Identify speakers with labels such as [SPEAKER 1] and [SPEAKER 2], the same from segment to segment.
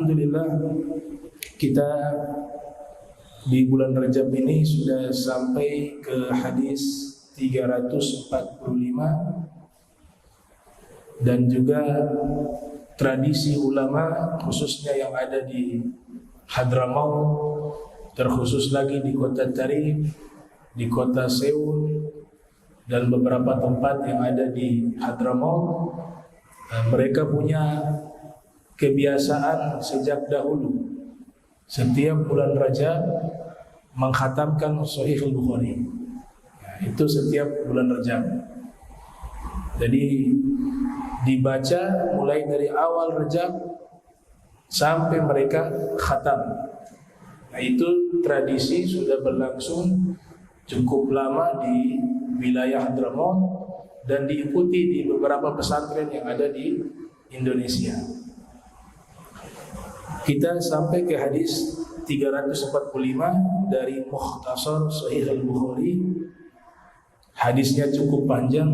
[SPEAKER 1] Alhamdulillah, kita di bulan Rajab ini sudah sampai ke hadis 345, dan juga tradisi ulama khususnya yang ada di Hadramaut, terkhusus lagi di kota Tarim, di kota Seoul, dan beberapa tempat yang ada di Hadramaut. Mereka punya kebiasaan sejak dahulu setiap bulan Rajab mengkhatamkan Sahih Al-Bukhari. Itu setiap bulan Rajab. Jadi dibaca mulai dari awal Rajab sampai mereka khatam. Nah, itu tradisi sudah berlangsung cukup lama di wilayah Hadramaut dan diikuti di beberapa pesantren yang ada di Indonesia. Kita sampai ke hadis 345 dari Mukhtasar Sahih Al-Bukhari. Hadisnya cukup panjang,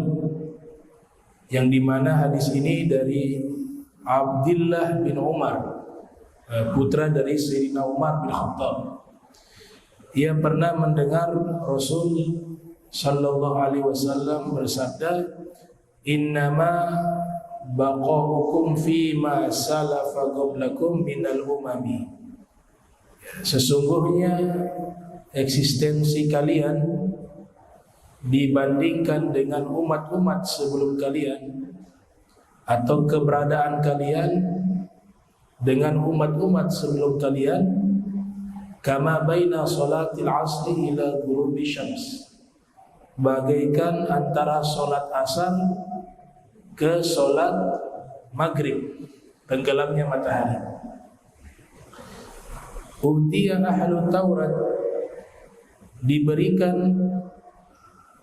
[SPEAKER 1] yang dimana hadis ini dari Abdullah bin Umar, putra dari Sayyidina Umar bin Khattab. Ia pernah mendengar Rasul sallallahu alaihi wasallam bersabda, "Innama baqaukum fima salafa qablakum minal umami." Sesungguhnya eksistensi kalian dibandingkan dengan umat-umat sebelum kalian, atau keberadaan kalian dengan umat-umat sebelum kalian, kama baina salatil asri ila ghurubi syams, bagaikan antara solat asar ke solat maghrib, tenggelamnya matahari. Utiya ahlu Taurat, diberikan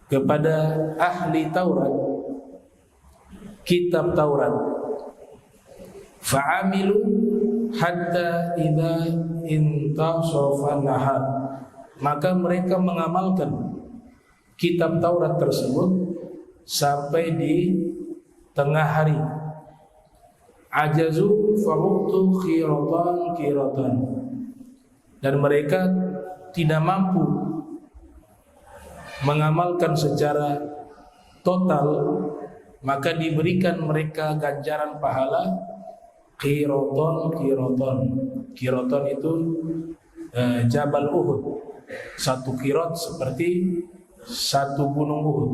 [SPEAKER 1] kepada ahli Taurat kitab Taurat. Fa'amilu hatta idza intashafa nahar, maka mereka mengamalkan kitab Taurat tersebut sampai di tengah hari. Ajazu fa'utu qiratan, dan mereka tidak mampu mengamalkan secara total, maka diberikan mereka ganjaran pahala qiratan. Qiratan itu Jabal Uhud. Satu qirat seperti satu gunung Uhud.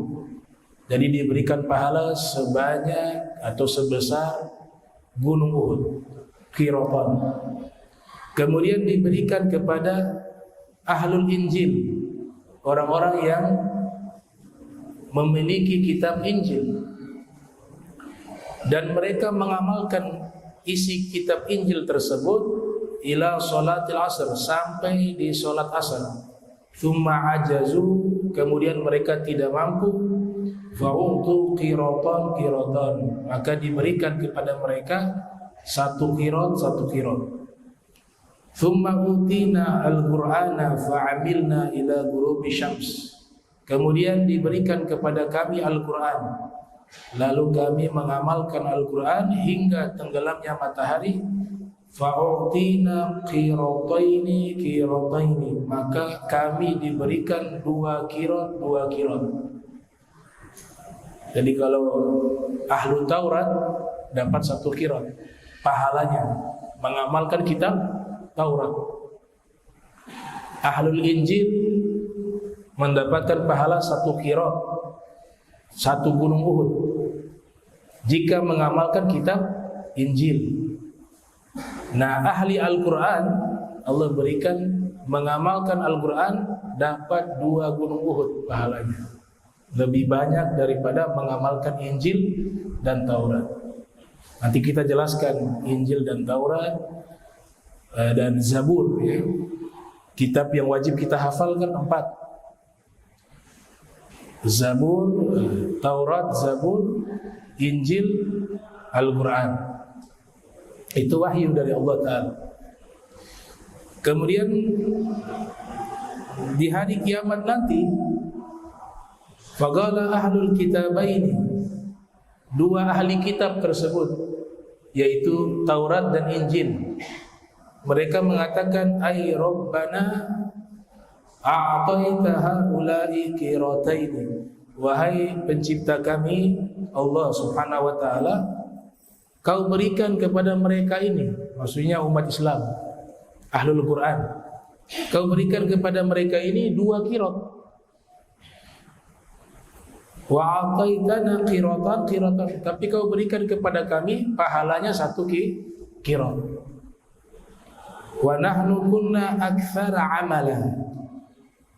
[SPEAKER 1] Jadi diberikan pahala sebanyak atau sebesar gunung Uhud, qiratan. Kemudian diberikan kepada ahlul Injil, orang-orang yang memiliki kitab Injil, dan mereka mengamalkan isi kitab Injil tersebut ila salatil asr, sampai di salat asar. Thumma ajazu, kemudian mereka tidak mampu, fa'utu qiratan, maka diberikan kepada mereka satu qirat. Thumma utina al-Qur'ana fa'amilna ila ghurubi syams, kemudian diberikan kepada kami Al-Quran, lalu kami mengamalkan Al-Quran hingga tenggelamnya matahari. Fa'utina qirataini, maka kami diberikan dua qirat. Jadi kalau ahlu Taurat dapat satu qirat pahalanya mengamalkan kitab Taurat. Ahlul Injil mendapatkan pahala satu qirat, satu gunung Uhud, jika mengamalkan kitab Injil. Nah, ahli Al-Quran, Allah berikan mengamalkan Al-Quran dapat dua gunung Uhud pahalanya, lebih banyak daripada mengamalkan Injil dan Taurat. Nanti kita jelaskan Injil dan Taurat dan Zabur, ya. Kitab yang wajib kita hafalkan 4: Zabur, Taurat, Zabur, Injil, Al-Quran. Itu wahyu dari Allah Ta'ala. Kemudian di hari kiamat nanti, faqala ahlul kitabaini, dua ahli kitab tersebut, yaitu Taurat dan Injil, mereka mengatakan ay rabbana a'taita haula'i qirataini, wahai pencipta kami Allah Subhanahu wa taala, kau berikan kepada mereka ini, maksudnya umat Islam, ahlul Quran, kau berikan kepada mereka ini 2 qirat. Wa a'taitana qiratan, tapi kau berikan kepada kami pahalanya 1 qirat. Wa nahnu kunna aktsara amalan,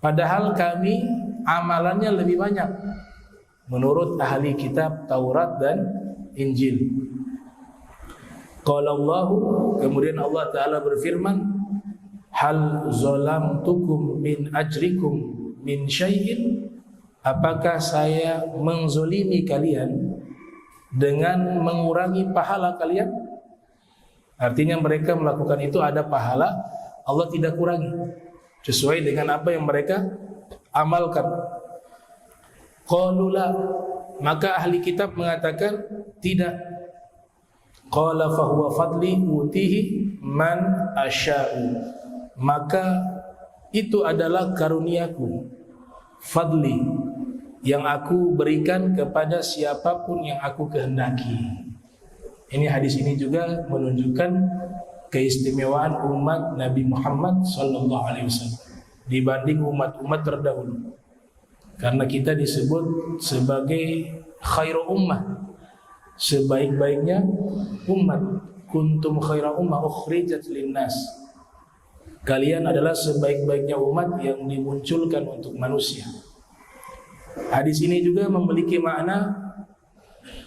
[SPEAKER 1] padahal kami amalannya lebih banyak menurut ahli kitab Taurat dan Injil. Qala Allah, kemudian Allah Ta'ala berfirman, hal zalamtukum min ajrikum min syai'in, apakah saya menzolimi kalian dengan mengurangi pahala kalian? Artinya mereka melakukan itu ada pahala, Allah tidak kurangi, sesuai dengan apa yang mereka amalkan. Qalu la, maka ahli kitab mengatakan tidak. Qala fa huwa fadli utihi man asya'u, maka itu adalah karuniaku, fadli, yang aku berikan kepada siapapun yang aku kehendaki. Ini hadis ini juga menunjukkan keistimewaan umat Nabi Muhammad sallallahu alaihi wasallam dibanding umat-umat terdahulu. Karena kita disebut sebagai khairu ummah, sebaik-baiknya umat. Kuntum khaira ummah ukhrijat linnas, kalian adalah sebaik-baiknya umat yang dimunculkan untuk manusia. Hadis ini juga memiliki makna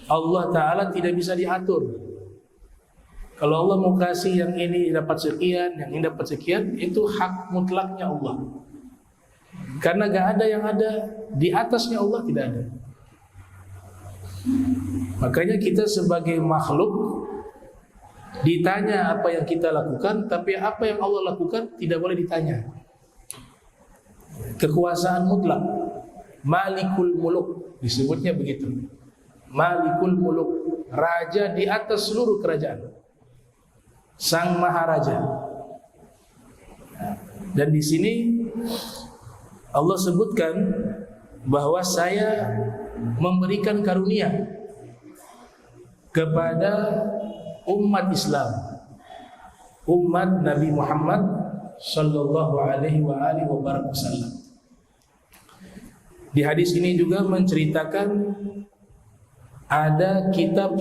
[SPEAKER 1] Allah Ta'ala tidak bisa diatur. Kalau Allah mau kasih yang ini dapat sekian, yang ini dapat sekian, itu hak mutlaknya Allah. Karena gak ada yang ada di atasnya Allah, tidak ada. Makanya kita sebagai makhluk ditanya apa yang kita lakukan, tapi apa yang Allah lakukan tidak boleh ditanya. Kekuasaan mutlak, Malikul Muluk disebutnya begitu. Malikul Muluk, raja di atas seluruh kerajaan, sang maharaja. Dan di sini Allah sebutkan bahwa saya memberikan karunia kepada umat Islam, umat Nabi Muhammad sallallahu alaihi wasallam. Di hadis ini juga menceritakan ada kitab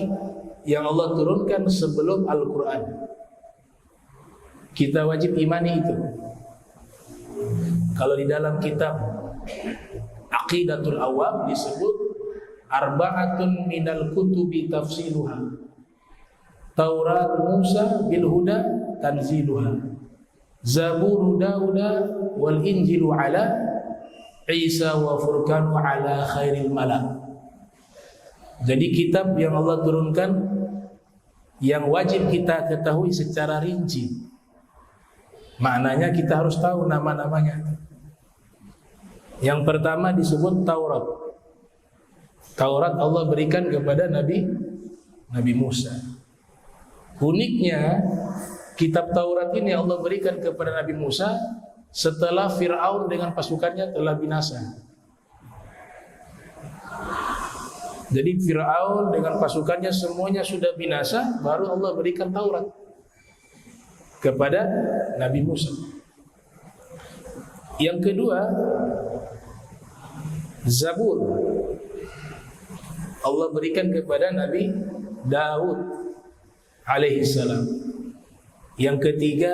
[SPEAKER 1] yang Allah turunkan sebelum Al-Quran. Kita wajib imani itu. Kalau di dalam kitab Aqidatul Awam disebut arba'atun minal kutubi tafsiluha, Taurat Musa bil huda tanziluha, Zabur Dauda wal Injilu ala Isa wa Furqanu ala khairil malak. Jadi kitab yang Allah turunkan yang wajib kita ketahui secara rinci. Maknanya kita harus tahu nama-namanya. Yang pertama disebut Taurat. Taurat Allah berikan kepada Nabi Musa. Uniknya kitab Taurat ini Allah berikan kepada Nabi Musa setelah Fir'aun dengan pasukannya telah binasa. Jadi Fir'aun dengan pasukannya semuanya sudah binasa, baru Allah berikan Taurat kepada Nabi Musa. Yang kedua, Zabur Allah berikan kepada Nabi Daud alaihi salam. Yang ketiga,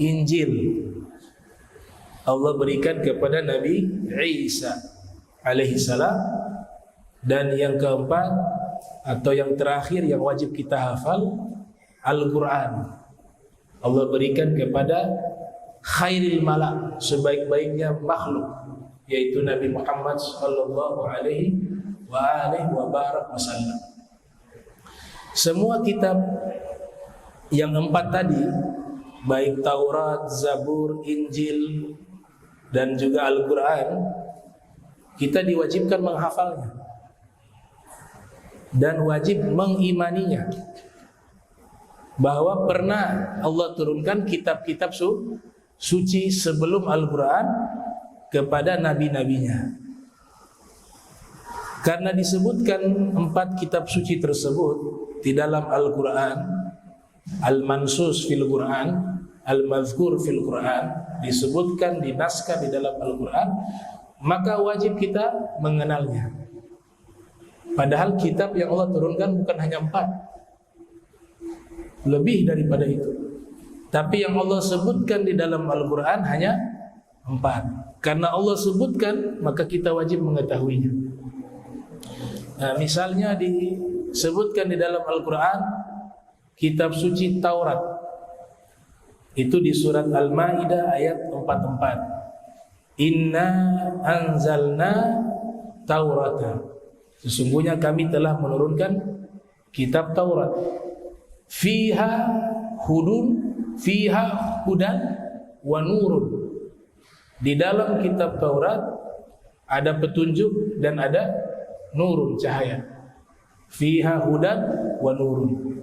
[SPEAKER 1] Injil Allah berikan kepada Nabi Isa alaihi salam. Dan yang keempat atau yang terakhir yang wajib kita hafal, Al-Quran Allah berikan kepada khairil malak, sebaik-baiknya makhluk, yaitu Nabi Muhammad sallallahu alaihi wasallam. Semua kitab yang 4 tadi, baik Taurat, Zabur, Injil dan juga Al-Quran, kita diwajibkan menghafalnya dan wajib mengimaninya. bahwa pernah Allah turunkan kitab-kitab suci sebelum Al-Quran kepada nabi-nabinya. Karena disebutkan 4 kitab suci tersebut di dalam Al-Quran, Al-Mansus fil Quran, Al-Mazkur fil Quran, disebutkan di naskah di dalam Al-Quran, maka wajib kita mengenalnya. Padahal kitab yang Allah turunkan bukan hanya 4, lebih daripada itu. Tapi yang Allah sebutkan di dalam Al-Quran hanya 4. Karena Allah sebutkan, maka kita wajib mengetahuinya. Nah, misalnya disebutkan di dalam Al-Quran kitab suci Taurat, itu di surat Al-Maidah ayat 44. Inna anzalna Taurata, sesungguhnya kami telah menurunkan kitab Taurat. Fiha hudan wa nurun. Di dalam kitab Taurat ada petunjuk dan ada nurun, cahaya. Fiha hudan wa nurun.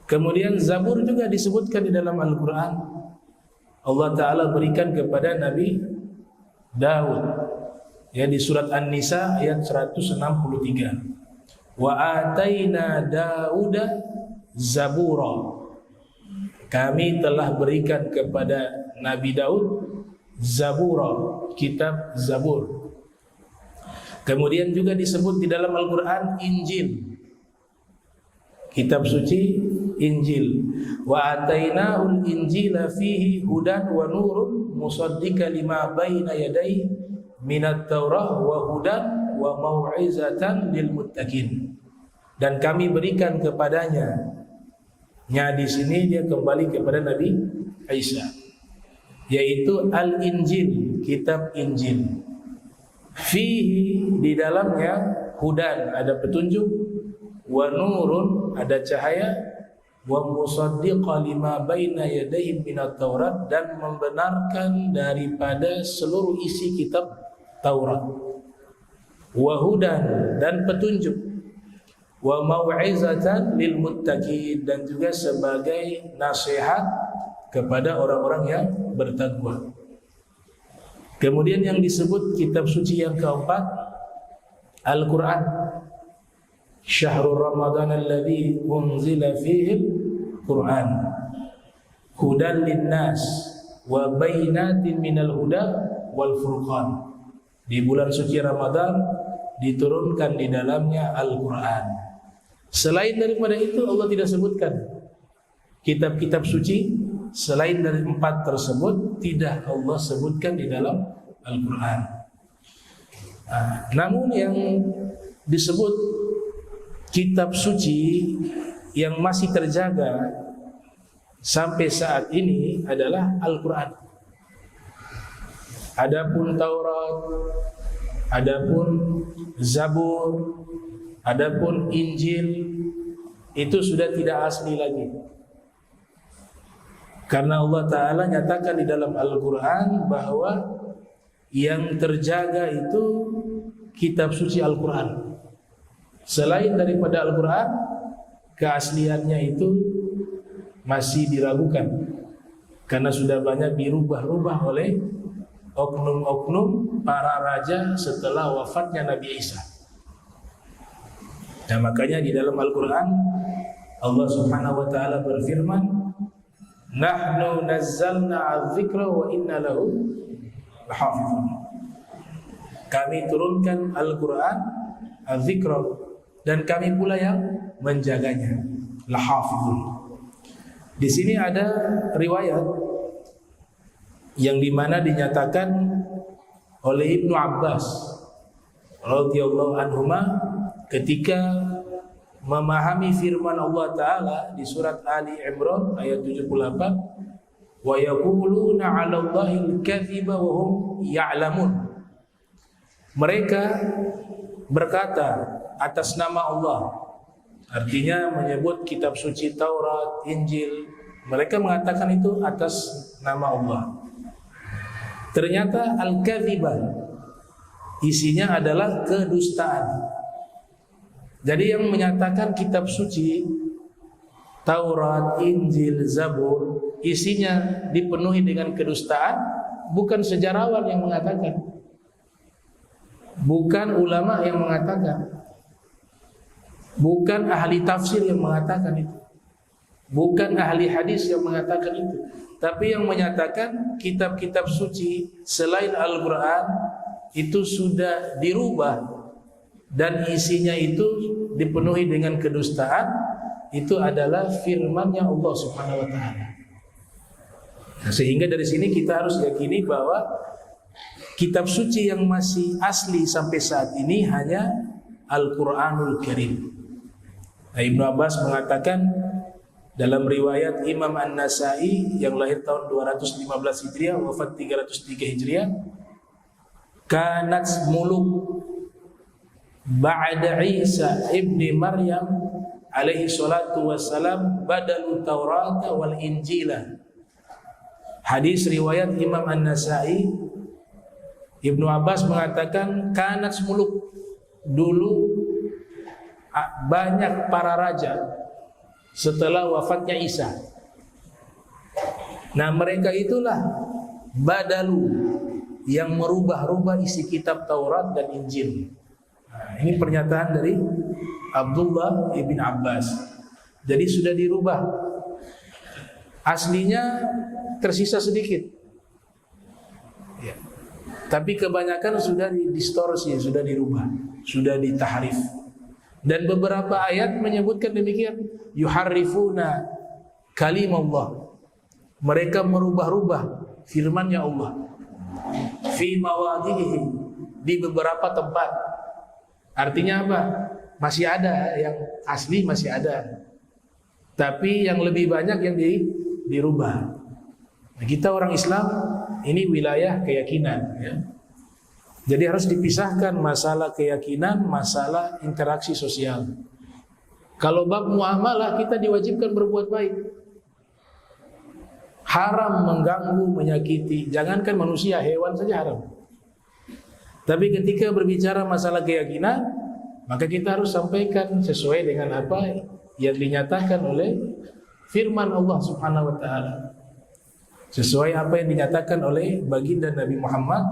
[SPEAKER 1] Kemudian Zabur juga disebutkan di dalam Al-Quran. Allah Ta'ala berikan kepada Nabi Daud, ya, di surat An-Nisa ayat 163. Wa ataina Dauda Zabura. Kami telah berikan kepada Nabi Daud Zabura, kitab Zabur. Kemudian juga disebut di dalam Al-Quran Injil, kitab suci Injil. Wa atainahul injila fihi hudan wa nurun musaddiqan lima baina yadayhi minat taurah wa hudan wa mau'izatan lil muttaqin. Dan kami berikan kepadanya, di sini dia kembali kepada Nabi Isa, yaitu Al-Injil, kitab Injil. Fihi, di dalamnya, hudan, ada petunjuk, wa nurun, ada cahaya, wa musaddiqan lima baina yadayhi minat Taurat, dan membenarkan daripada seluruh isi kitab Taurat. Wa hudan, dan petunjuk, wa mau'izatan lil muttaqin, dan juga sebagai nasihat kepada orang-orang yang bertakwa. Kemudian yang disebut kitab suci yang keempat Al-Quran. Syahrul Ramadan alladzi unzila fihi Al-Quran hudan linnas wa bainatin minal huda wal furqan. Di bulan suci Ramadan diturunkan di dalamnya Al-Quran. Selain daripada itu Allah tidak sebutkan kitab-kitab suci. Selain dari 4 tersebut tidak Allah sebutkan di dalam Al-Quran. Namun yang disebut kitab suci yang masih terjaga sampai saat ini adalah Al-Quran. Adapun Taurat, adapun Zabur, adapun Injil, itu sudah tidak asli lagi. Karena Allah Ta'ala nyatakan di dalam Al-Quran bahwa yang terjaga itu kitab suci Al-Quran. Selain daripada Al-Quran, keasliannya itu masih diragukan, karena sudah banyak dirubah-rubah oleh oknum-oknum para raja setelah wafatnya Nabi Isa. Nah, makanya di dalam Al-Quran Allah Subhanahu wa Ta'ala berfirman, nahnu nazzalna az-zikra wa inna lahu lahafizun. Kami turunkan Al-Quran, az-zikra, dan kami pula yang menjaganya, lahafizun. Di sini ada riwayat yang dimana dinyatakan oleh Ibnu Abbas radhiyallahu anhuma ketika memahami firman Allah Ta'ala di surat Ali Imran ayat 78, wa yaquluna 'ala Allahil kadhiba wa hum ya'lamun. Mereka berkata atas nama Allah, artinya menyebut kitab suci Taurat, Injil, mereka mengatakan itu atas nama Allah. Ternyata al-kadhiba isinya adalah kedustaan. Jadi yang menyatakan kitab suci Taurat, Injil, Zabur isinya dipenuhi dengan kedustaan, bukan sejarawan yang mengatakan, bukan ulama yang mengatakan, bukan ahli tafsir yang mengatakan itu, bukan ahli hadis yang mengatakan itu, tapi yang menyatakan kitab-kitab suci selain Al-Quran itu sudah dirubah dan isinya itu dipenuhi dengan kedustaan. Itu adalah firman-Nya Allah Subhanahu wa taala. Nah, sehingga dari sini kita harus yakini bahwa kitab suci yang masih asli sampai saat ini hanya Al-Quranul Karim. Nah, Ibnu Abbas mengatakan dalam riwayat Imam An-Nasai yang lahir tahun 215 Hijriah, wafat 303 Hijriah, kanat muluk ba'da Isa ibni Maryam alaihi salatu wassalam badalu Taurat wal Injila. Hadis riwayat Imam An-Nasai, Ibnu Abbas mengatakan kanat muluk, dulu banyak para raja setelah wafatnya Isa. Nah, mereka itulah badalu yang merubah-rubah isi kitab Taurat dan Injil. Nah, ini pernyataan dari Abdullah ibn Abbas. Jadi sudah dirubah. Aslinya tersisa sedikit. Ya. Tapi kebanyakan sudah didistorsi, sudah dirubah, sudah ditahrif. Dan beberapa ayat menyebutkan demikian, yuharrifuna kalimullah. Mereka merubah-rubah firman-Nya Allah. Fi mawadhihi, di beberapa tempat. Artinya apa? Masih ada yang asli, masih ada. Tapi yang lebih banyak yang dirubah. Nah, kita orang Islam ini wilayah keyakinan, ya. Jadi harus dipisahkan masalah keyakinan, masalah interaksi sosial. Kalau bab muamalah kita diwajibkan berbuat baik. Haram mengganggu, menyakiti. Jangankan manusia, hewan saja haram. Tapi ketika berbicara masalah keyakinan, maka kita harus sampaikan sesuai dengan apa yang dinyatakan oleh firman Allah Subhanahu wa taala. Sesuai apa yang dinyatakan oleh baginda Nabi Muhammad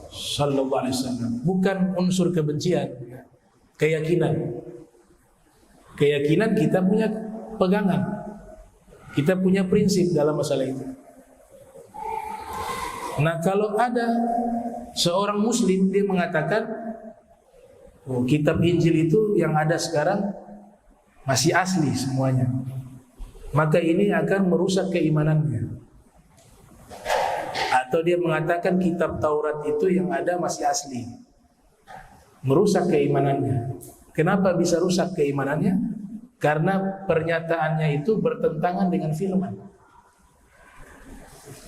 [SPEAKER 1] sallallahu alaihi wasallam. Bukan unsur kebencian, keyakinan. Keyakinan kita punya pegangan. Kita punya prinsip dalam masalah itu. Nah, kalau ada seorang muslim dia mengatakan, oh, kitab Injil itu yang ada sekarang masih asli semuanya, maka ini akan merusak keimanannya. Atau dia mengatakan kitab Taurat itu yang ada masih asli, merusak keimanannya. Kenapa bisa rusak keimanannya? Karena pernyataannya itu bertentangan dengan firman.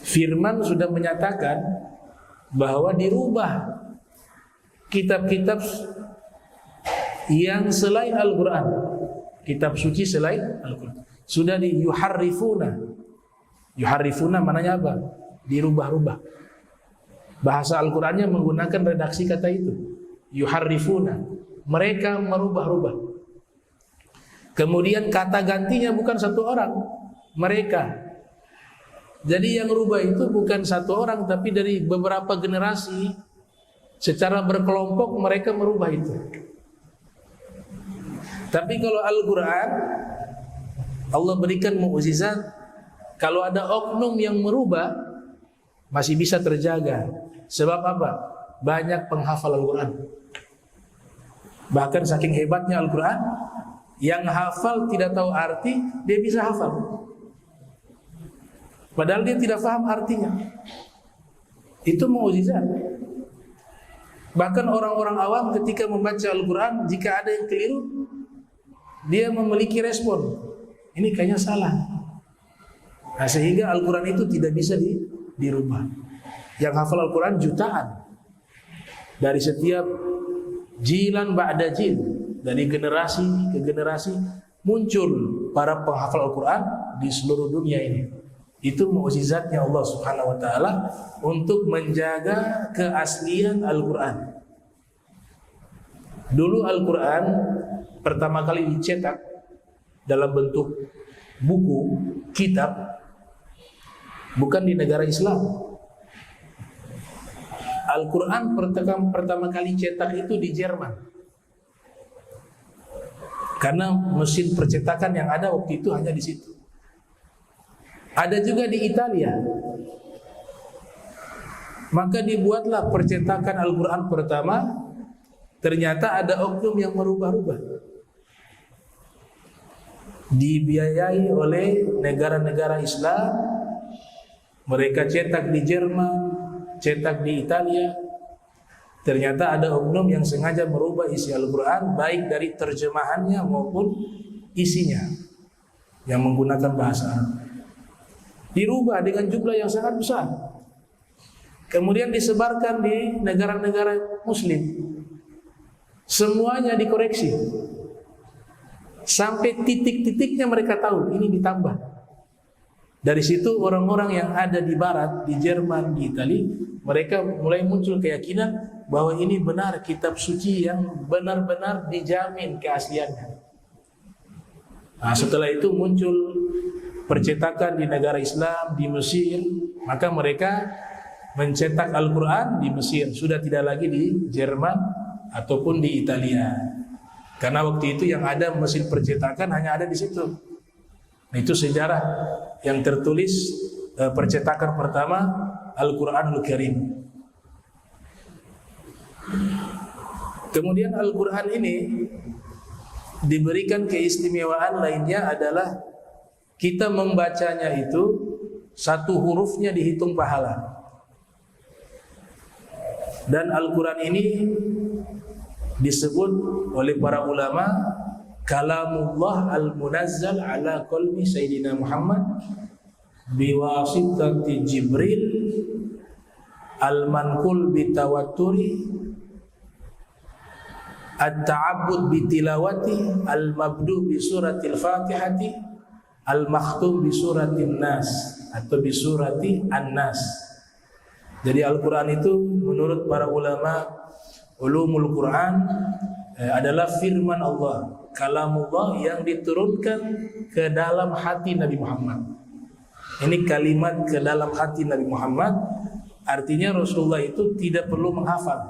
[SPEAKER 1] Firman sudah menyatakan bahwa dirubah kitab-kitab yang selain Al-Quran, kitab suci selain Al-Quran, sudah yuharrifuna. Yuharrifuna maknanya apa? Dirubah-rubah. Bahasa Al-Qurannya menggunakan redaksi kata itu, yuharrifuna. Mereka merubah-rubah. Kemudian kata gantinya bukan satu orang, mereka. Jadi yang rubah itu bukan satu orang, tapi dari beberapa generasi. Secara berkelompok mereka merubah itu. Tapi kalau Al-Quran, Allah berikan mukjizat. Kalau ada oknum yang merubah, masih bisa terjaga. Sebab apa? Banyak penghafal Al-Quran. Bahkan saking hebatnya Al-Quran, yang hafal tidak tahu arti, dia bisa hafal. Padahal dia tidak paham artinya. Itu mukjizat. Bahkan orang-orang awam ketika membaca Al-Quran, jika ada yang keliru, dia memiliki respon. Ini kayaknya salah. Nah, sehingga Al-Quran itu tidak bisa dirubah. Yang hafal Al-Quran jutaan. Dari setiap jilan ba'da jil, dari generasi ke generasi muncul para penghafal Al-Quran di seluruh dunia ini. Itu mukjizatnya Allah Subhanahu wa taala untuk menjaga keaslian Al-Quran. Dulu Al-Quran pertama kali dicetak dalam bentuk buku, kitab, bukan di negara Islam. Al-Quran pertama kali cetak itu di Jerman, karena mesin percetakan yang ada waktu itu hanya di situ. Ada juga di Italia. Maka dibuatlah percetakan Al-Quran pertama. Ternyata ada oknum yang merubah-rubah, dibiayai oleh negara-negara Islam. Mereka cetak di Jerman, cetak di Italia. Ternyata ada oknum yang sengaja merubah isi Al-Quran, baik dari terjemahannya maupun isinya, yang menggunakan bahasa Arab. Dirubah dengan jumlah yang sangat besar, kemudian disebarkan di negara-negara Muslim. Semuanya dikoreksi sampai titik-titiknya mereka tahu ini ditambah. Dari situ orang-orang yang ada di barat, di Jerman, di Italia, mereka mulai muncul keyakinan bahwa ini benar kitab suci yang benar-benar dijamin keasliannya. Nah, setelah itu muncul percetakan di negara Islam, di Mesir. Maka mereka mencetak Al-Quran di Mesir, sudah tidak lagi di Jerman ataupun di Italia, karena waktu itu yang ada mesin percetakan hanya ada di situ. Nah, itu sejarah yang tertulis percetakan pertama Al-Quranul Karim. Kemudian Al-Quran ini diberikan keistimewaan lainnya adalah kita membacanya itu satu hurufnya dihitung pahala. Dan Al-Quran ini disebut oleh para ulama kalamullah al-munazzal ala qalbi Sayyidina Muhammad biwasitati Jibril al-manqul bitawatturi at-ta'abbud bitilawati al-mabdu bi suratil Fatihati al-makhtum bi suratin Nas atau bi surati An-Nas. Jadi Al-Quran itu menurut para ulama ulumul Quran adalah firman Allah, kalamullah yang diturunkan ke dalam hati Nabi Muhammad. Ini kalimat ke dalam hati Nabi Muhammad, artinya Rasulullah itu tidak perlu menghafal.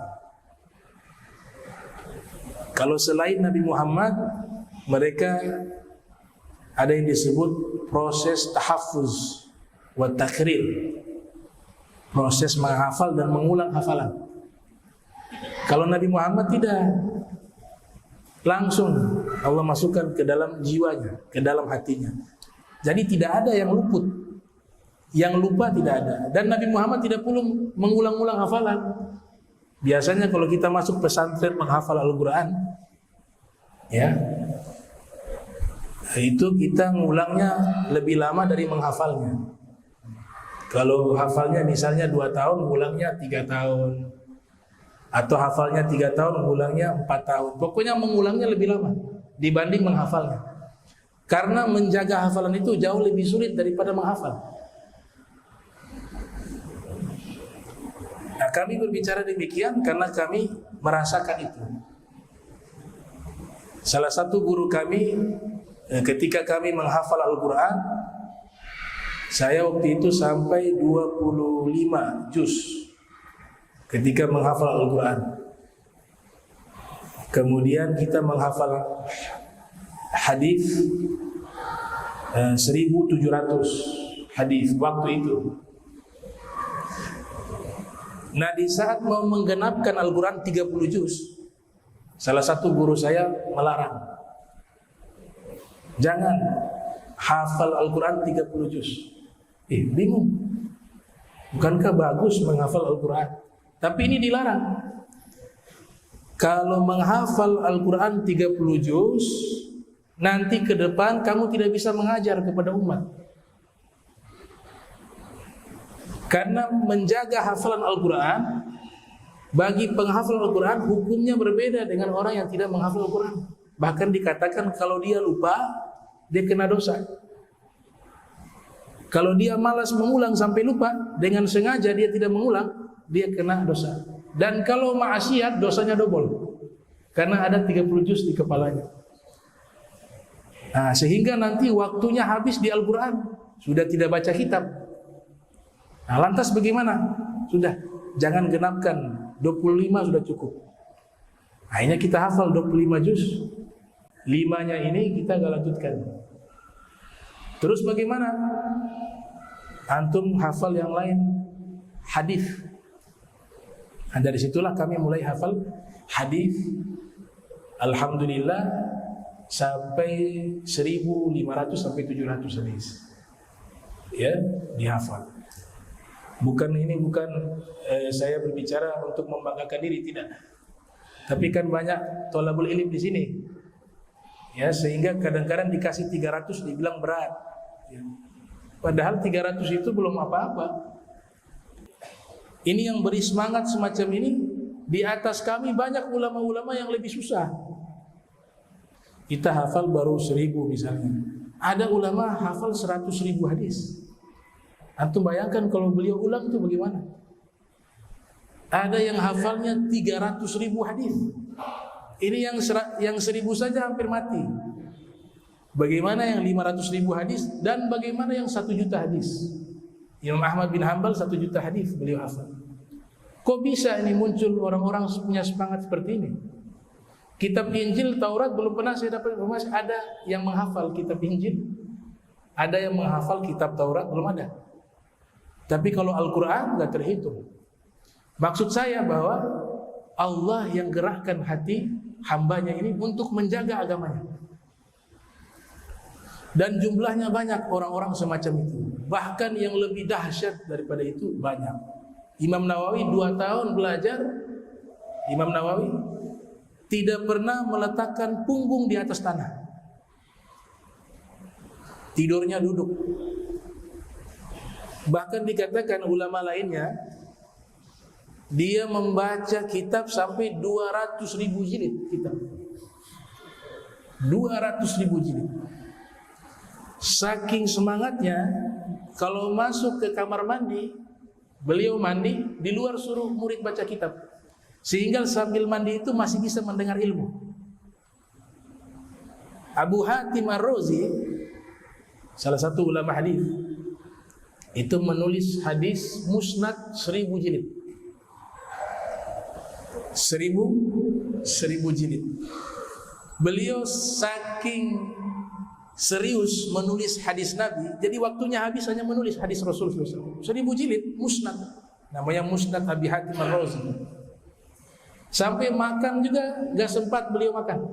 [SPEAKER 1] Kalau selain Nabi Muhammad, mereka ada yang disebut proses tahaffuz wa takrir, proses menghafal dan mengulang hafalan. Kalau Nabi Muhammad tidak, langsung Allah masukkan ke dalam jiwanya, ke dalam hatinya. Jadi tidak ada yang luput, yang lupa tidak ada. Dan Nabi Muhammad tidak perlu mengulang-ulang hafalan. Biasanya kalau kita masuk pesantren menghafal Al-Quran, ya, itu kita ngulangnya lebih lama dari menghafalnya. Kalau hafalnya misalnya 2 tahun, ngulangnya 3 tahun. Atau hafalnya 3 tahun, mengulangnya 4 tahun. Pokoknya mengulangnya lebih lama dibanding menghafalnya. Karena menjaga hafalan itu jauh lebih sulit daripada menghafal. Nah, kami berbicara demikian karena kami merasakan itu. Salah satu guru kami ketika kami menghafal Al-Quran, saya waktu itu sampai 25 juz ketika menghafal Al-Quran. Kemudian kita menghafal hadis 1700 hadis waktu itu. Nah, di saat mau menggenapkan Al-Quran 30 juz, salah satu guru saya melarang, jangan hafal Al-Quran 30 juz. Bingung, bukankah bagus menghafal Al-Quran? Tapi ini dilarang. Kalau menghafal Al-Quran 30 juz, nanti ke depan kamu tidak bisa mengajar kepada umat. Karena menjaga hafalan Al-Quran, bagi penghafal Al-Quran hukumnya berbeda dengan orang yang tidak menghafal Al-Quran. Bahkan dikatakan kalau dia lupa, dia kena dosa. Kalau dia malas mengulang sampai lupa, dengan sengaja dia tidak mengulang, dia kena dosa. Dan kalau maksiat, dosanya double, karena ada 30 juz di kepalanya. Nah, sehingga nanti waktunya habis di Al-Quran, sudah tidak baca kitab. Nah, lantas bagaimana? Sudah, jangan genapkan, 25 sudah cukup. Akhirnya kita hafal 25 juz, 5-nya ini kita gak lanjutkan. Terus bagaimana? Antum hafal yang lain, hadis. Nah, dari situlah kami mulai hafal hadis. Alhamdulillah sampai 1.500 sampai 700 hadis. Ya, dihafal. Bukan saya berbicara untuk membanggakan diri, tidak. Tapi kan banyak thalabul ilm di sini. Ya, sehingga kadang-kadang dikasih 300 dibilang berat. Ya. Padahal 300 itu belum apa-apa. Ini yang beri semangat semacam ini, di atas kami banyak ulama-ulama yang lebih susah. Kita hafal baru 1.000 misalnya. Ada ulama hafal 100.000 hadis. Antum bayangkan kalau beliau ulang itu bagaimana? Ada yang hafalnya 300.000 hadis. Ini yang 1.000 saja hampir mati. Bagaimana yang 500.000 hadis dan bagaimana yang 1 juta hadis? Imam Ahmad bin Hanbal 1 juta hadis beliau hafal. Kok bisa ini muncul orang-orang punya semangat seperti ini? Kitab Injil, Taurat belum pernah saya dapat informasi ada yang menghafal kitab Injil, ada yang menghafal kitab Taurat, belum ada. Tapi kalau Al-Quran nggak terhitung. Maksud saya bahwa Allah yang gerakkan hati hambanya ini untuk menjaga agamanya. Dan jumlahnya banyak orang-orang semacam itu. Bahkan yang lebih dahsyat daripada itu banyak. Imam Nawawi 2 tahun belajar. Imam Nawawi tidak pernah meletakkan punggung di atas tanah. Tidurnya duduk. Bahkan dikatakan ulama lainnya, dia membaca kitab sampai 200.000 jilid kitab. 200.000 jilid. Saking semangatnya, kalau masuk ke kamar mandi, beliau mandi, di luar suruh murid baca kitab. Sehingga sambil mandi itu masih bisa mendengar ilmu. Abu Hatim Ar-Razi, salah satu ulama hadis, itu menulis hadis musnad 1.000 jilid. 1.000 jilid. Beliau saking serius menulis hadis Nabi, jadi waktunya habis hanya menulis hadis Rasul SAW. 1.000 jilid musnad, namanya Musnad Abi Hatim Ar-Razi. Sampai makan juga gak sempat beliau makan.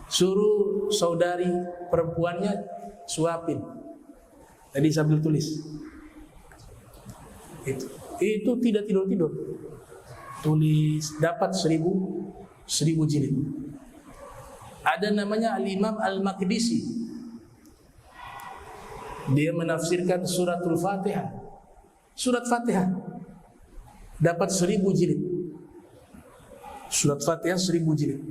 [SPEAKER 1] Suruh saudari perempuannya suapin. Tadi sambil tulis. Itu tidak tidur-tidur. Tulis dapat 1.000 jilid. Ada namanya Al-Imam Al-Maqdisi. Dia menafsirkan suratul Fatihah. Surat Fatihah dapat 1.000 jilid. Surat Fatihah 1.000 jilid.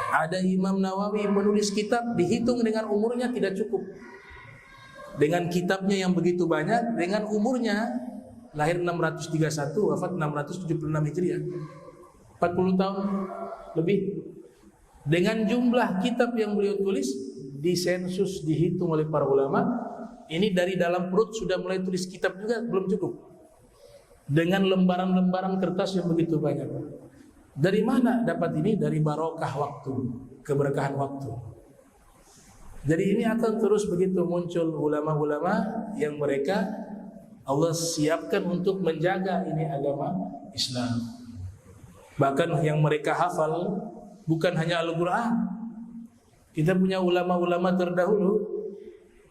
[SPEAKER 1] Ada Imam Nawawi menulis kitab, dihitung dengan umurnya tidak cukup. Dengan kitabnya yang begitu banyak, dengan umurnya, lahir 631, wafat 676 Hijriah, 40 tahun lebih. Dengan jumlah kitab yang beliau tulis, disensus, dihitung oleh para ulama, ini dari dalam perut sudah mulai tulis kitab juga belum cukup. Dengan lembaran-lembaran kertas yang begitu banyak. Dari mana dapat ini? Dari barokah waktu, keberkahan waktu. Jadi ini akan terus begitu muncul ulama-ulama yang mereka Allah siapkan untuk menjaga ini agama Islam. Bahkan yang mereka hafal bukan hanya Al-Quran. Kita punya ulama-ulama terdahulu,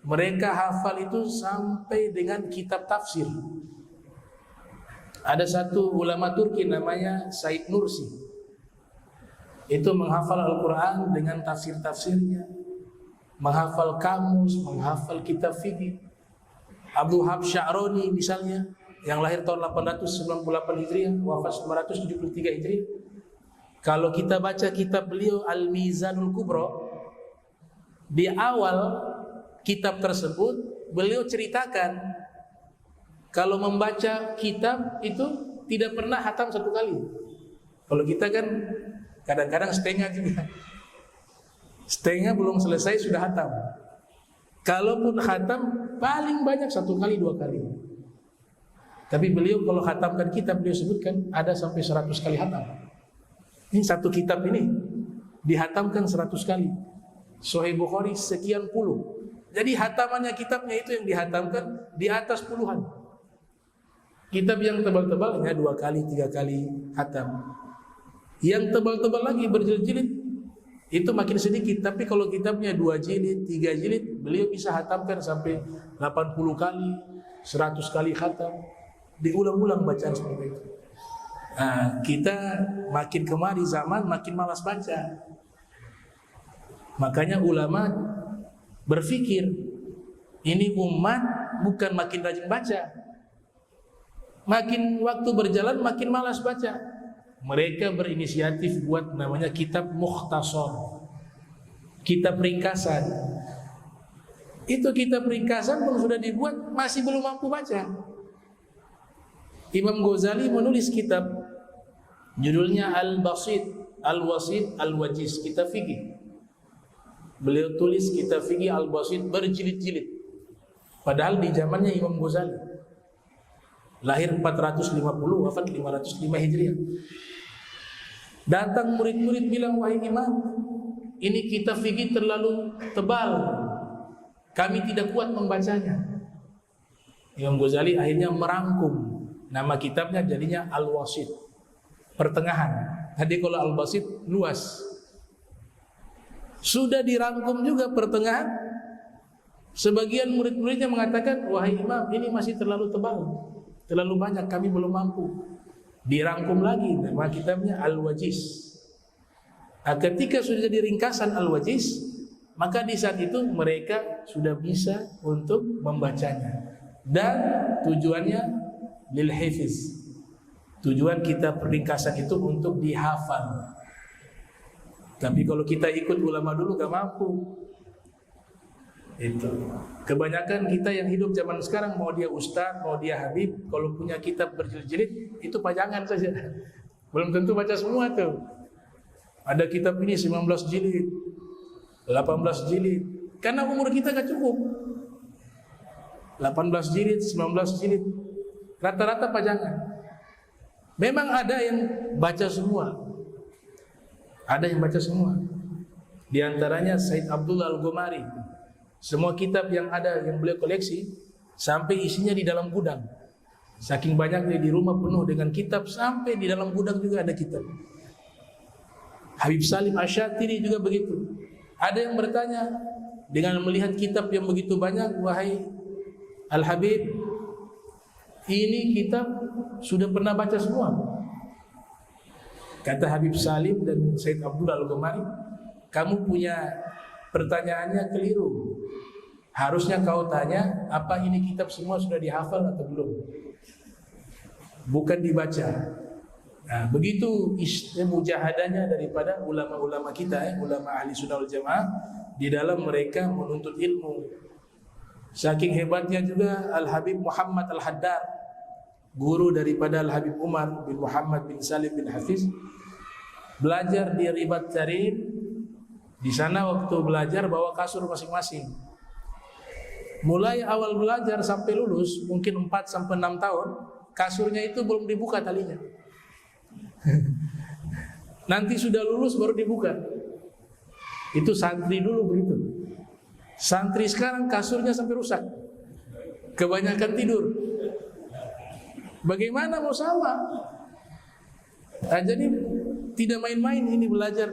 [SPEAKER 1] mereka hafal itu sampai dengan kitab tafsir. Ada satu ulama Turki namanya Said Nursi. Itu menghafal Al-Quran dengan tafsir-tafsirnya, menghafal kamus, menghafal kitab fikih. Abu Hab Sya'roni misalnya, yang lahir tahun 898 Hijriah, wafat 973 Hijriah. Kalau kita baca kitab beliau Al-Mizanul Kubro, di awal kitab tersebut beliau ceritakan kalau membaca kitab itu tidak pernah hatam 1 kali. Kalau kita kan kadang-kadang setengah juga. Setengah belum selesai sudah khatam. Kalaupun khatam paling banyak 1 kali 2 kali. Tapi beliau kalau khatamkan kitab, beliau sebutkan ada sampai 100 kali khatam. Ini satu kitab ini dihatamkan 100 kali. Sahih Bukhari sekian puluh. Jadi hatamannya kitabnya itu yang dihatamkan di atas puluhan. Kitab yang tebal-tebal hanya 2 kali 3 kali khatam. Yang tebal-tebal lagi berjilid-jilid itu makin sedikit. Tapi kalau kitabnya 2 jilid 3 jilid, beliau bisa hatamkan sampai 80 kali 100 kali khatam. Diulang-ulang bacaan seperti itu. Nah, kita makin kemari zaman makin malas baca. Makanya ulama berpikir, ini umat bukan makin rajin baca, makin waktu berjalan makin malas baca. Mereka berinisiatif buat namanya kitab mukhtasar, kitab ringkasan. Itu kitab ringkasan pun sudah dibuat masih belum mampu baca. Imam Ghazali menulis kitab judulnya Al-Basit, Al-Wasit, Al-Wajiz, kitab fikih. Beliau tulis kitab fikih Al-Basit berjilid-jilid. Padahal di zamannya Imam Ghazali. Lahir 450, wafat 505 Hijriah. Datang murid-murid bilang, wahai Imam, ini kitab fikih terlalu tebal, kami tidak kuat membacanya. Imam Ghazali akhirnya merangkum. Nama kitabnya jadinya Al-Wasit, pertengahan. Tadi kalau Al-Basit luas. Sudah dirangkum juga pertengahan. Sebagian murid-muridnya mengatakan, wahai Imam, ini masih terlalu tebal, terlalu banyak, kami belum mampu. Dirangkum lagi, nama kitabnya Al-Wajiz. Ketika sudah jadi ringkasan Al-Wajiz, maka di saat itu mereka sudah bisa untuk membacanya. Dan tujuannya lil hifiz. Tujuan kita ringkasan itu untuk dihafal. Tapi kalau kita ikut ulama dulu gak mampu. Itu. Kebanyakan kita yang hidup zaman sekarang, mau dia ustaz, mau dia habib, kalau punya kitab berjilid-jilid itu pajangan saja. Belum tentu baca semua tuh. Ada kitab ini 19 jilid, 18 jilid. Karena umur kita gak cukup. 18 jilid, 19 jilid. Rata-rata pajangan. Memang ada yang baca semua. Ada yang baca semua. Di antaranya Said Abdullah Al-Ghumari. Semua kitab yang ada yang beliau koleksi sampai isinya di dalam gudang. Saking banyaknya di rumah penuh dengan kitab, sampai di dalam gudang juga ada kitab. Habib Salim Asy-Syatiri juga begitu. Ada yang bertanya, dengan melihat kitab yang begitu banyak, wahai Al-Habib, ini kitab sudah pernah baca semua? Kata Habib Salim dan Said Abdullah Al-Ghumari, kamu punya pertanyaannya keliru. Harusnya kau tanya, apa ini kitab semua sudah dihafal atau belum? Bukan dibaca. Nah, begitu mujahadahnya daripada ulama-ulama kita, ulama ahli sunnah wal jamaah, di dalam mereka menuntut ilmu. Saking hebatnya juga Al-Habib Muhammad Al-Haddad, guru daripada Al-Habib Umar bin Muhammad bin Salim bin Hafiz, belajar di Ribat Tarim. Di sana waktu belajar bawa kasur masing-masing. Mulai awal belajar sampai lulus, mungkin 4 sampai 6 tahun, kasurnya itu belum dibuka talinya. Nanti sudah lulus baru dibuka. Itu santri dulu begitu. Santri sekarang kasurnya sampai rusak, kebanyakan tidur. Bagaimana mau sama? Nah, jadi tidak main-main ini belajar.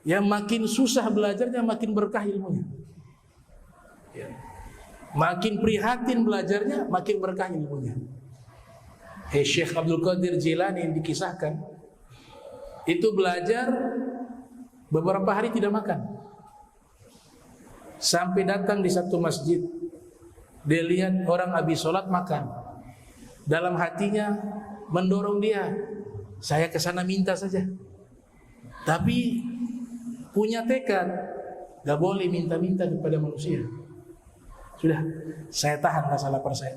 [SPEAKER 1] Yang makin susah belajarnya, makin berkah ilmunya. Ya. Makin prihatin belajarnya, makin berkah ilmunya. Syekh Abdul Qadir Jilani yang dikisahkan, itu belajar beberapa hari tidak makan. Sampai datang di satu masjid, dia lihat orang habis sholat makan. Dalam hatinya mendorong dia, saya ke sana minta saja. Tapi punya tekad, gak boleh minta-minta kepada manusia. Sudah, saya tahan rasa lapar saya.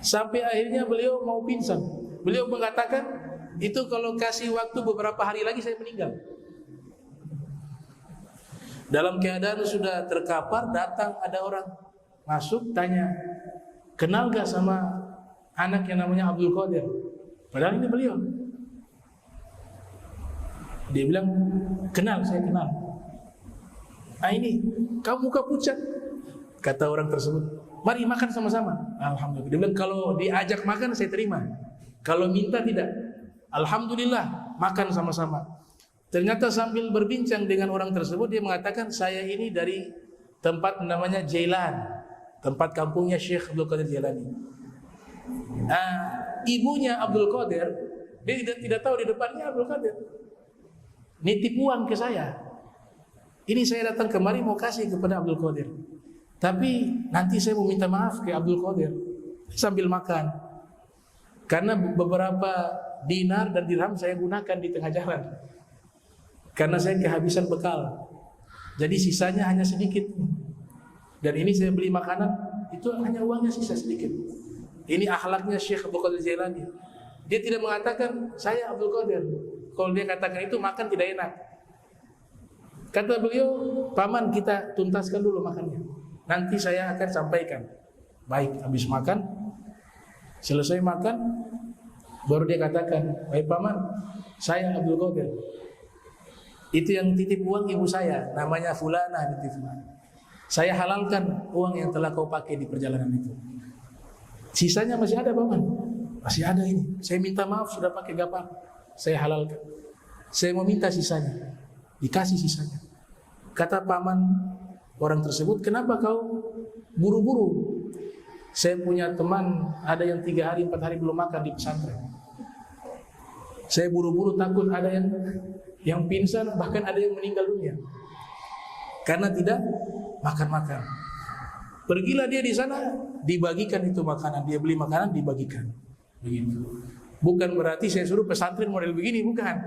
[SPEAKER 1] Sampai akhirnya beliau mau pingsan. Beliau mengatakan, itu kalau kasih waktu beberapa hari lagi saya meninggal. Dalam keadaan sudah terkapar, datang ada orang masuk tanya, kenal gak sama anak yang namanya Abdul Qadir? Padahal ini beliau. Dia bilang, kenal, saya kenal. Ah ini, kamu muka pucat. Kata orang tersebut, mari makan sama-sama. Alhamdulillah. Dia bilang, kalau diajak makan saya terima, kalau minta tidak. Alhamdulillah, makan sama-sama. Ternyata sambil berbincang dengan orang tersebut, dia mengatakan, saya ini dari tempat namanya Jailan, tempat kampungnya Syekh Abdul Qadir Jailani. Ibunya Abdul Qadir, dia tidak tahu di depannya Abdul Qadir. Nitip uang ke saya. Ini saya datang kemari mau kasih kepada Abdul Qadir. Tapi nanti saya mau minta maaf ke Abdul Qadir. Sambil makan. Karena beberapa dinar dan dirham saya gunakan di tengah jalan. Karena saya kehabisan bekal. Jadi sisanya hanya sedikit. Dan ini saya beli makanan, itu hanya uangnya sisa sedikit. Ini akhlaknya Syekh Abdul Qadir Jailani. Dia tidak mengatakan saya Abdul Qadir. Kalau dia katakan itu makan tidak enak. Kata beliau, paman kita tuntaskan dulu makannya. Nanti saya akan sampaikan. Baik, habis makan, selesai makan, baru dia katakan, baik paman, saya Abdul Qadir. Itu yang titip uang ibu saya, namanya Fulana binti Fulan. Saya halalkan uang yang telah kau pakai di perjalanan itu. Sisanya masih ada paman, masih ada ini. Saya minta maaf sudah pakai gapar. Saya halalkan. Saya mau minta sisanya. Dikasih sisanya. Kata paman orang tersebut, kenapa kau buru-buru? Saya punya teman, ada yang 3 hari 4 hari belum makan di pesantren. Saya buru-buru takut ada yang pingsan, bahkan ada yang meninggal dunia karena tidak makan-makan. Pergilah dia di sana, dibagikan itu makanan. Dia beli makanan, dibagikan. Begitu. Bukan berarti saya suruh pesantren model begini, bukan.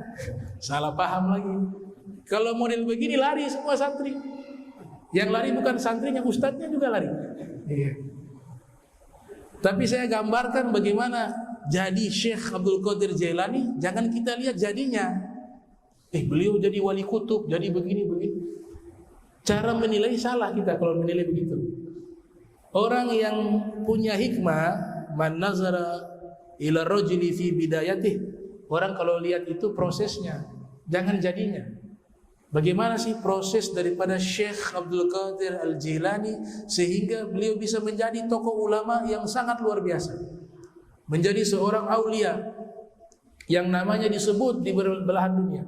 [SPEAKER 1] Salah paham lagi. Kalau model begini lari semua santri. Yang lari bukan santrinya, ustadznya juga lari. Iya. Tapi saya gambarkan bagaimana jadi Syekh Abdul Qadir Jailani. Jangan kita lihat jadinya. Beliau jadi wali kutub, jadi begini. Cara menilai salah kita kalau menilai begitu. Orang yang punya hikmah, man nazara ila rajuli fi bidayatih. Orang kalau lihat itu prosesnya, jangan jadinya. Bagaimana sih proses daripada Syekh Abdul Qadir Al-Jailani sehingga beliau bisa menjadi tokoh ulama yang sangat luar biasa, menjadi seorang aulia yang namanya disebut di belahan dunia.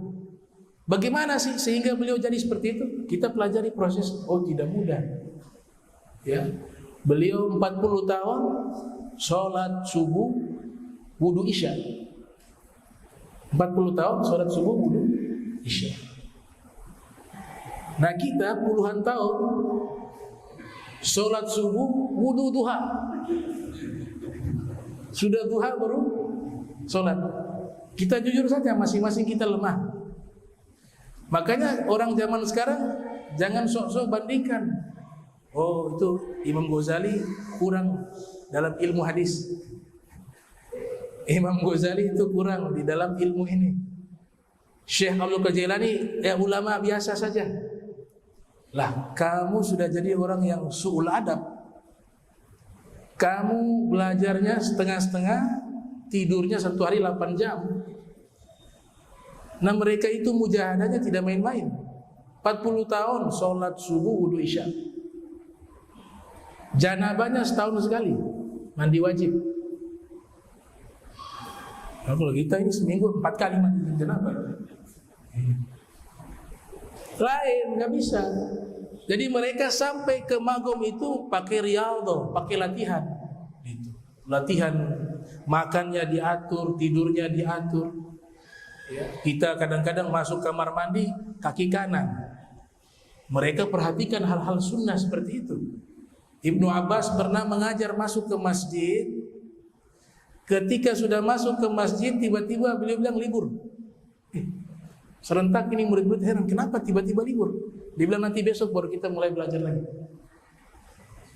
[SPEAKER 1] Bagaimana sih sehingga beliau jadi seperti itu? Kita pelajari proses. Oh, tidak mudah. Ya, beliau 40 tahun sholat subuh, wudu isya. 40 tahun sholat subuh, wudu isya. Nah kita puluhan tahun sholat subuh, wudu duha. Sudah duha baru sholat. Kita jujur saja, masing-masing kita lemah. Makanya orang zaman sekarang jangan sok-sok bandingkan. Oh itu Imam Ghazali kurang dalam ilmu hadis. Imam Ghazali itu kurang di dalam ilmu ini. Syekh Abdul Qadir Jailani ulama biasa saja. Lah, kamu sudah jadi orang yang su'ul adab. Kamu belajarnya setengah-setengah, tidurnya 1 hari 8 jam. Nah mereka itu mujahadahnya tidak main-main. 40 tahun sholat subuh, wudu isya. Janabahnya setahun sekali, mandi wajib. Nah, kalau kita ini seminggu 4 kali mandi janabah. Lain, nggak bisa. Jadi mereka sampai ke magom itu pakai riyadhah, pakai latihan. Itu. Latihan makannya diatur, tidurnya diatur. Ya. Kita kadang-kadang masuk kamar mandi kaki kanan. Mereka perhatikan hal-hal sunnah seperti itu. Ibnu Abbas pernah mengajar masuk ke masjid. Ketika sudah masuk ke masjid, tiba-tiba beliau bilang libur. Serentak ini murid-murid heran, kenapa tiba-tiba libur? Dia bilang nanti besok baru kita mulai belajar lagi.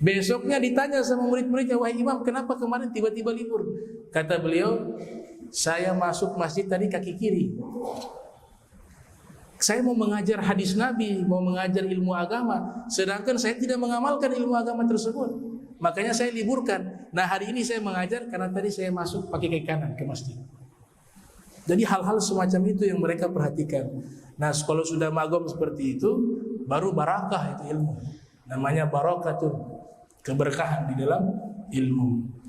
[SPEAKER 1] Besoknya ditanya sama murid-muridnya, wahai imam, kenapa kemarin tiba-tiba libur? Kata beliau, saya masuk masjid tadi kaki kiri. Saya mau mengajar hadis Nabi, mau mengajar ilmu agama, sedangkan saya tidak mengamalkan ilmu agama tersebut. Makanya saya liburkan. Nah, hari ini saya mengajar karena tadi saya masuk pakai kaki kanan ke masjid. Jadi hal-hal semacam itu yang mereka perhatikan. Nah, kalau sudah magom seperti itu, baru barakah itu ilmu. Namanya barakatun, keberkahan di dalam ilmu.